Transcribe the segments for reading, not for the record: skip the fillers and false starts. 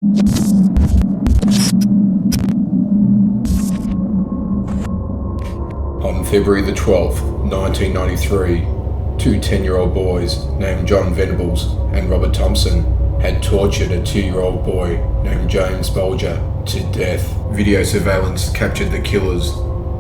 On February the 12th, 1993, two 10-year-old boys named John Venables and Robert Thompson had tortured a 2-year-old boy named James Bulger to death. Video surveillance captured the killers.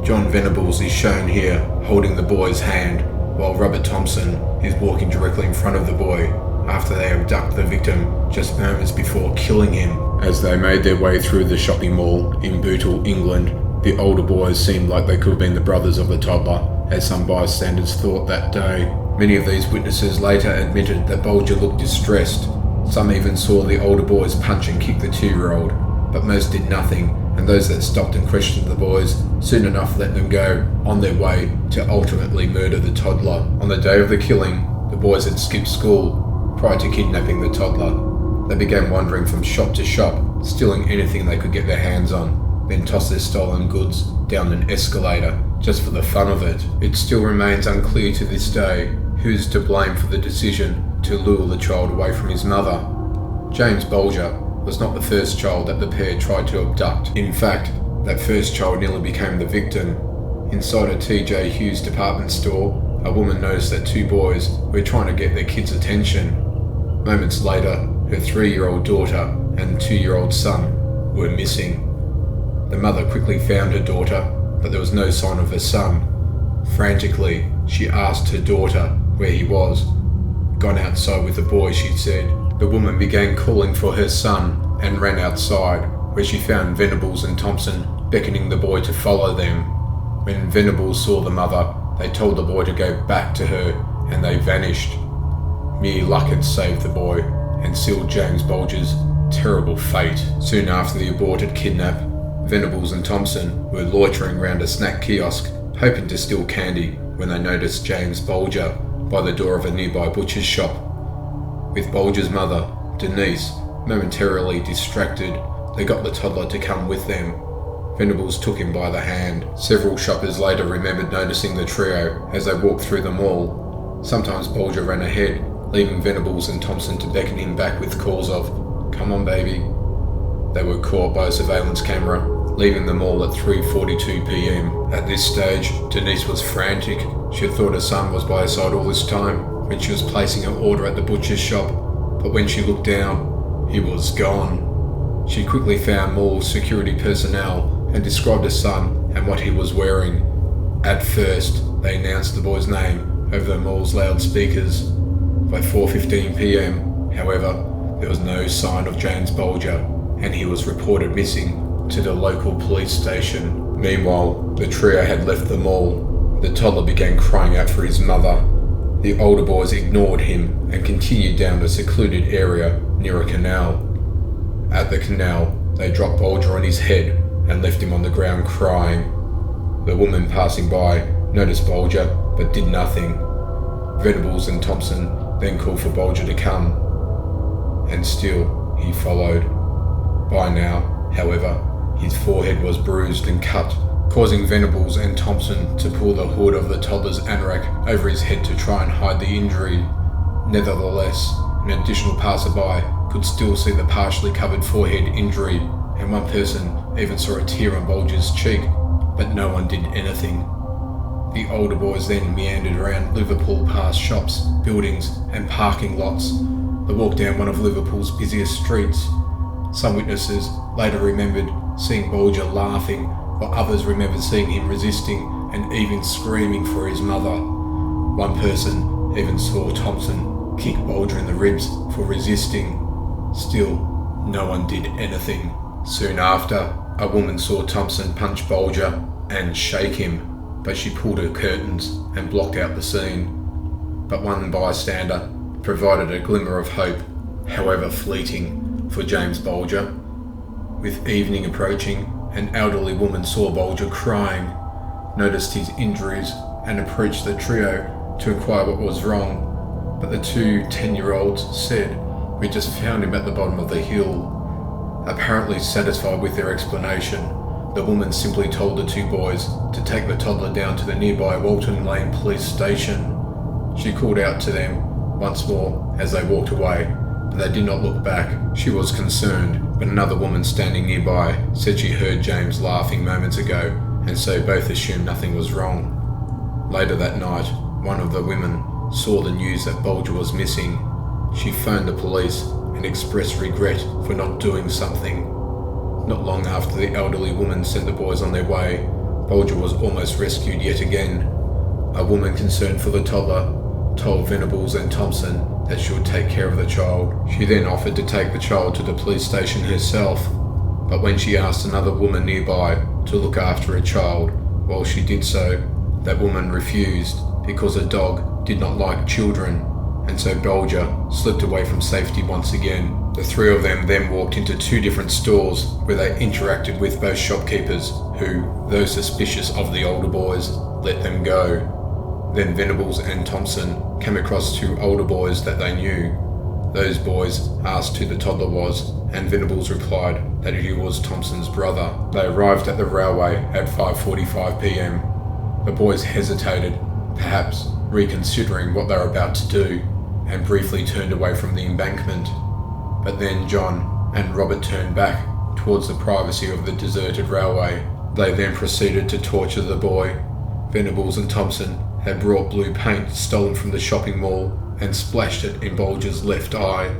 John Venables is shown here holding the boy's hand, while Robert Thompson is walking directly in front of the boy after they abduct the victim just moments before killing him. As they made their way through the shopping mall in Bootle, England, the older boys seemed like they could have been the brothers of the toddler, as some bystanders thought that day. Many of these witnesses later admitted that Bulger looked distressed. Some even saw the older boys punch and kick the 2-year-old, but most did nothing, and those that stopped and questioned the boys soon enough let them go on their way to ultimately murder the toddler. On the day of the killing, the boys had skipped school prior to kidnapping the toddler. They began wandering from shop to shop, stealing anything they could get their hands on, then tossed their stolen goods down an escalator just for the fun of it. It still remains unclear to this day who's to blame for the decision to lure the child away from his mother. James Bulger was not the first child that the pair tried to abduct. In fact, that first child nearly became the victim. Inside a TJ Hughes department store, a woman noticed that two boys were trying to get their kids' attention. Moments later, her 3-year-old daughter and 2-year-old son were missing. The mother quickly found her daughter, but there was no sign of her son. Frantically, she asked her daughter where he was. "Gone outside with the boy," she said. The woman began calling for her son and ran outside, where she found Venables and Thompson beckoning the boy to follow them. When Venables saw the mother, they told the boy to go back to her, and they vanished. Mere luck had saved the boy and sealed James Bulger's terrible fate. Soon after the aborted kidnap, Venables and Thompson were loitering around a snack kiosk, hoping to steal candy, when they noticed James Bulger by the door of a nearby butcher's shop. With Bulger's mother, Denise, momentarily distracted, they got the toddler to come with them. Venables took him by the hand. Several shoppers later remembered noticing the trio as they walked through the mall. Sometimes Bulger ran ahead, leaving Venables and Thompson to beckon him back with calls of, "Come on, baby." They were caught by a surveillance camera, leaving the mall at 3:42 p.m. At this stage, Denise was frantic. She had thought her son was by her side all this time when she was placing her order at the butcher's shop, but when she looked down, he was gone. She quickly found mall security personnel and described her son and what he was wearing. At first, they announced the boy's name over the mall's loudspeakers. By 4:15 p.m, however, there was no sign of James Bulger, and he was reported missing to the local police station. Meanwhile, the trio had left the mall. The toddler began crying out for his mother. The older boys ignored him and continued down a secluded area near a canal. At the canal, they dropped Bulger on his head and left him on the ground crying. The woman passing by noticed Bulger but did nothing. Venables and Thompson then called for Bulger to come, and still he followed. By now, however, his forehead was bruised and cut, causing Venables and Thompson to pull the hood of the toddler's anorak over his head to try and hide the injury. Nevertheless, an additional passerby could still see the partially covered forehead injury, and one person even saw a tear on Bulger's cheek, but no one did anything. The older boys then meandered around Liverpool past shops, buildings and parking lots. They walked down one of Liverpool's busiest streets. Some witnesses later remembered seeing Bulger laughing, while others remembered seeing him resisting and even screaming for his mother. One person even saw Thompson kick Bulger in the ribs for resisting. Still, no one did anything. Soon after, a woman saw Thompson punch Bulger and shake him, but she pulled her curtains and blocked out the scene. But one bystander provided a glimmer of hope, however fleeting, for James Bulger. With evening approaching, an elderly woman saw Bulger crying, noticed his injuries and approached the trio to inquire what was wrong, but the two 10-year-olds said, "We just found him at the bottom of the hill." Apparently satisfied with their explanation, the woman simply told the two boys to take the toddler down to the nearby Walton Lane police station. She called out to them once more as they walked away, but they did not look back. She was concerned, but another woman standing nearby said she heard James laughing moments ago, and so both assumed nothing was wrong. Later that night, one of the women saw the news that Bulger was missing. She phoned the police and expressed regret for not doing something. Not long after the elderly woman sent the boys on their way, Bulger was almost rescued yet again. A woman concerned for the toddler told Venables and Thompson that she would take care of the child. She then offered to take the child to the police station herself, but when she asked another woman nearby to look after a child while she did so, that woman refused because a dog did not like children, and so Bulger slipped away from safety once again. The three of them then walked into two different stores where they interacted with both shopkeepers who, though suspicious of the older boys, let them go. Then Venables and Thompson came across two older boys that they knew. Those boys asked who the toddler was, and Venables replied that he was Thompson's brother. They arrived at the railway at 5:45 p.m. The boys hesitated, perhaps reconsidering what they were about to do, and briefly turned away from the embankment. But then John and Robert turned back towards the privacy of the deserted railway. They then proceeded to torture the boy. Venables and Thompson had brought blue paint stolen from the shopping mall and splashed it in Bulger's left eye.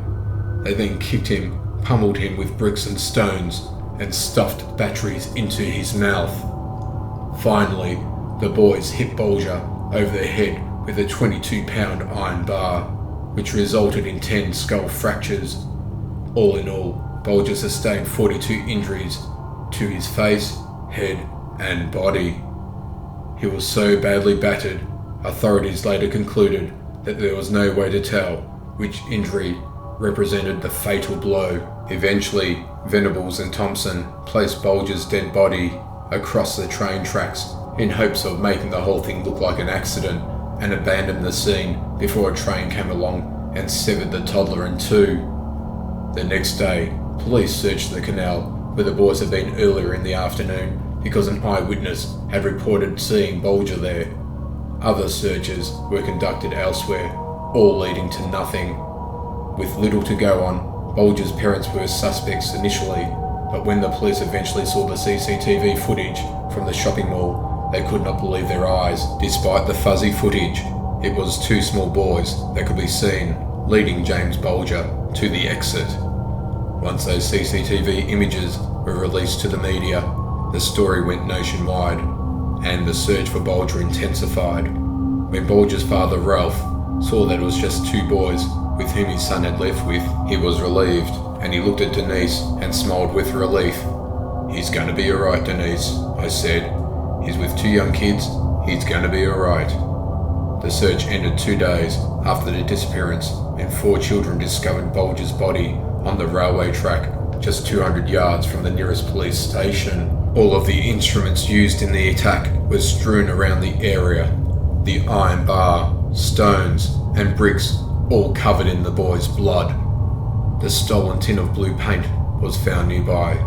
They then kicked him, pummeled him with bricks and stones, and stuffed batteries into his mouth. Finally, the boys hit Bulger over the head with a 22-pound iron bar, which resulted in 10 skull fractures. All in all, Bulger sustained 42 injuries to his face, head, and body. He was so badly battered, authorities later concluded that there was no way to tell which injury represented the fatal blow. Eventually, Venables and Thompson placed Bulger's dead body across the train tracks in hopes of making the whole thing look like an accident, and abandoned the scene before a train came along and severed the toddler in two. The next day, police searched the canal where the boys had been earlier in the afternoon because an eyewitness had reported seeing Bulger there. Other searches were conducted elsewhere, all leading to nothing. With little to go on, Bulger's parents were suspects initially, but when the police eventually saw the CCTV footage from the shopping mall, they could not believe their eyes. Despite the fuzzy footage, it was two small boys that could be seen leading James Bulger to the exit. Once those CCTV images were released to the media, the story went nationwide, and the search for Bulger intensified. When Bulger's father, Ralph, saw that it was just two boys with whom his son had left with, he was relieved, and he looked at Denise and smiled with relief. "He's gonna be alright, Denise," I said. "He's with two young kids, he's gonna be alright." The search ended 2 days after the disappearance, and 4 children discovered Bulger's body on the railway track just 200 yards from the nearest police station. All of the instruments used in the attack were strewn around the area. The iron bar, stones, and bricks all covered in the boys' blood. The stolen tin of blue paint was found nearby.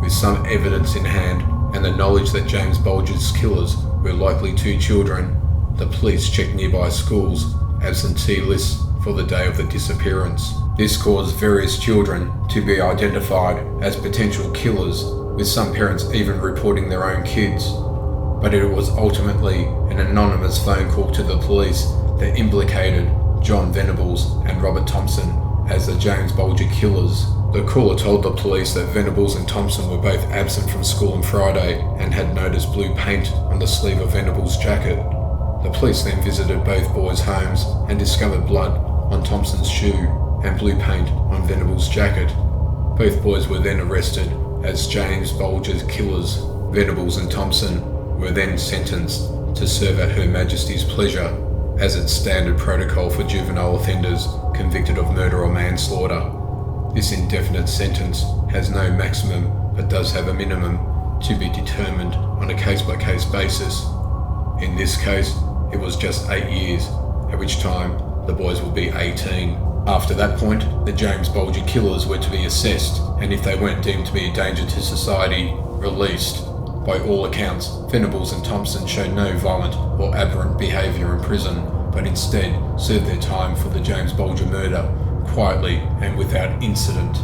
With some evidence in hand and the knowledge that James Bulger's killers were likely 2 children, the police checked nearby schools' absentee lists for the day of the disappearance. This caused various children to be identified as potential killers, with some parents even reporting their own kids. But it was ultimately an anonymous phone call to the police that implicated John Venables and Robert Thompson as the James Bulger killers. The caller told the police that Venables and Thompson were both absent from school on Friday and had noticed blue paint on the sleeve of Venables' jacket. The police then visited both boys' homes and discovered blood on Thompson's shoe and blue paint on Venables' jacket. Both boys were then arrested as James Bulger's killers. Venables and Thompson were then sentenced to serve at Her Majesty's pleasure, as its standard protocol for juvenile offenders convicted of murder or manslaughter. This indefinite sentence has no maximum but does have a minimum to be determined on a case-by-case basis. In this case, it was just 8 years, at which time the boys will be 18. After that point, the James Bulger killers were to be assessed, and if they weren't deemed to be a danger to society, released. By all accounts, Venables and Thompson showed no violent or aberrant behaviour in prison, but instead served their time for the James Bulger murder quietly and without incident.